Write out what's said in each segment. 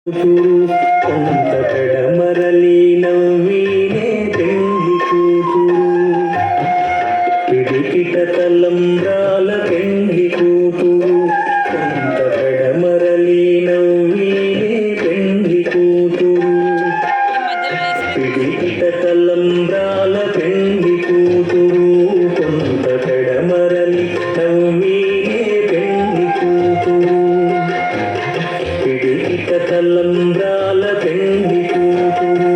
కొంత పెడమరలి నవ్వీనే పెండ్లి కూతురు పిడికిట తలంబ్రాల పెండ్లి కూతురు కొంత పెడమరలి నవ్వీనే పెండ్లి కూతురు పిడికిట తలంబ్రాల పెండ్లి కూతురు కొంత పెడమరలి నవ్వీనే పెండ్లి కూతురు తలంబ్రాల పెండ్లి కూతురు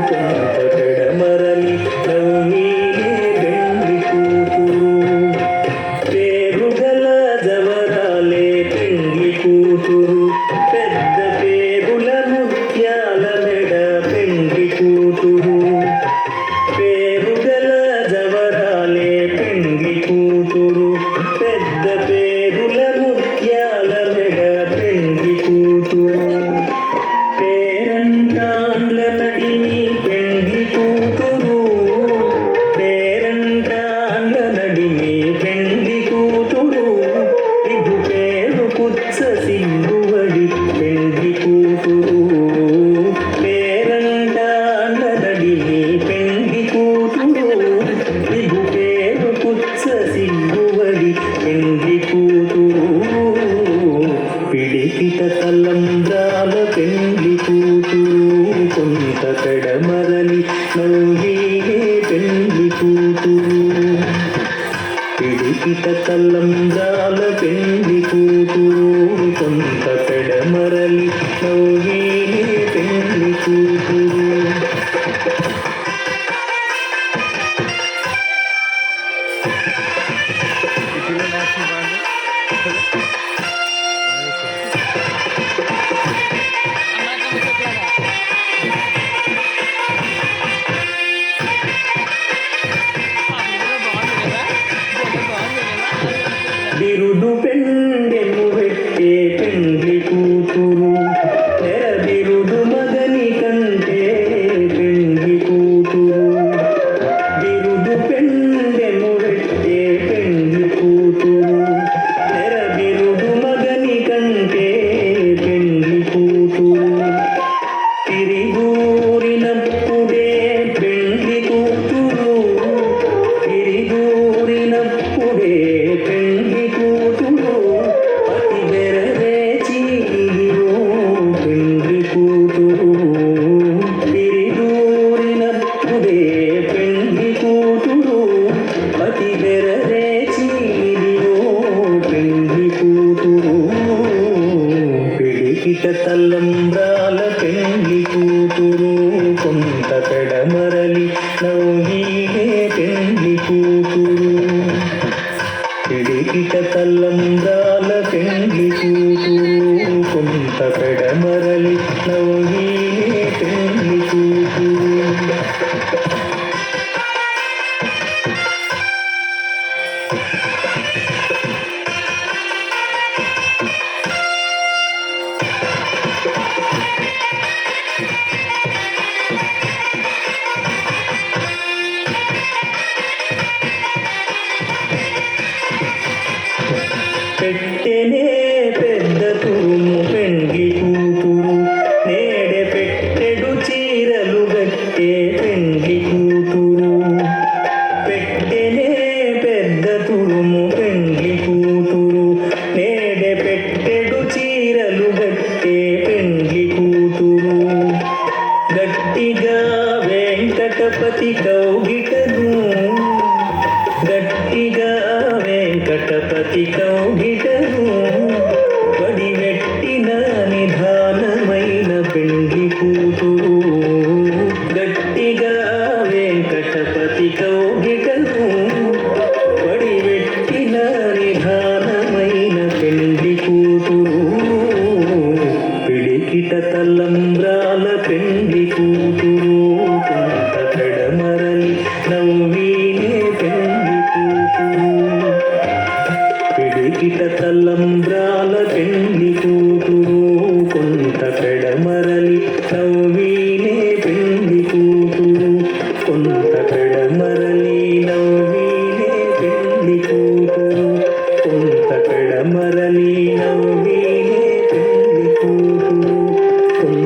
కొంత పెడమరలి నవ్వీనే పెండ్లి కూతురు పేరుగల జవరాలే పెండ్లి కూతురు పెద్ద పేరుల ముత్యాల మెడ పెండ్లి కూతురు పేరుగల జవరాలే పెండ్లి కూతురు పెద్ద పేరుల ముత్యాల మెడ పెండ్లి కూతురు పేరంటాండ్ల నడిమి పెండ్లి కూతురు పేరంటాండ్ల నడిమి పెండ్లి కూతురు ఇదు పేరు కుచ్చ సింగువడి పెండ్లి కూతురు పేరంటాండ్ల నడిమి పెండ్లి కూతురు ఇదు పేరు కుచ్చ సింగువడి పెండ్లి కూతురు పిడికిట తలంబ్రాల పెండ్లి కూతురు కొంత పెడమరలి నవ్వీనే పెండ్లి కూతురు పిడికిట తలంబ్రాల పెండ్లి కూతురు కొంత పెడమరలి నవ్వీనే పెండ్లి కూతురు బిరుదు పెండెము పెట్టే పెండ్లి కూతురు తెర బిరుదు మగని కంటే పెండ్లి కూతురు బిరుదు పెండెము పెట్టే పెండ్లి కూతురు తెర బిరుదు మగని కంటే పెండ్లి కూతురు తిరిగూరినప్పుడే పెండ్లి కూతురు తిరిగూరినప్పుడే పెండ్లి కూతురు పతి బెరవేచిలో పెండ్లి కూతురు తిరిగూరినప్పుడే పెండ్లి కూతురు పతి బెరవేచిలో పెండ్లి కూతురు పిడికిట తలంబ్రాల పెండ్లి కూతురు కొంత పెడమరలి నవ్వీనే పెండ్లి కూతురు పిడికిట తలంబ్రాల పెండ్లి కూతురు కొంత పెడమరలి నవ్వీనే పెండ్లి కూతురు పెట్టెనే పెద్ద తురుము పెండ్లి కూతురు నేడే పెట్టెడు చీరలు గట్టే పెండ్లి కూతురు పెట్టెనే పెద్ద తురుము పెండ్లి కూతురు నేడే పెట్టెడు చీరలు గట్టే పెండ్లి కూతురు గట్టిగా వెంకటపతి కౌగిటను గట్టిగా వెంకటపతి కౌగిటను వడివెట్టిన నిధానమైన పెండ్లి కూతురు గట్టిగా వెంకటపతి కౌగిటను వడివెట్టిన నిధానమైన పెండ్లి కూతురు పిడికిట తలంబ్రాల పెండ్లి కూతురు కొంత పెడమరలి నవ్వీనే పెండ్లి కూతురు పిడికిట తలంబ్రాల పెండ్లి కూతురు కొంత పెడమరలి నవ్వీనే పెండ్లి కూతురు కొంత పెడమరలి నవ్వీనే పెండ్లి కూతురు కొంత పెడమరలి నవ్వీనే పెండ్లి కూతురు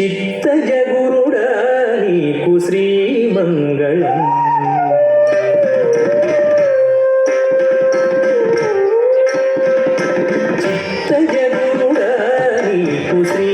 చిత్తజగురుడా నీకు శ్రీమంగళం. చిత్తజగురుడా నీకు శ్రీ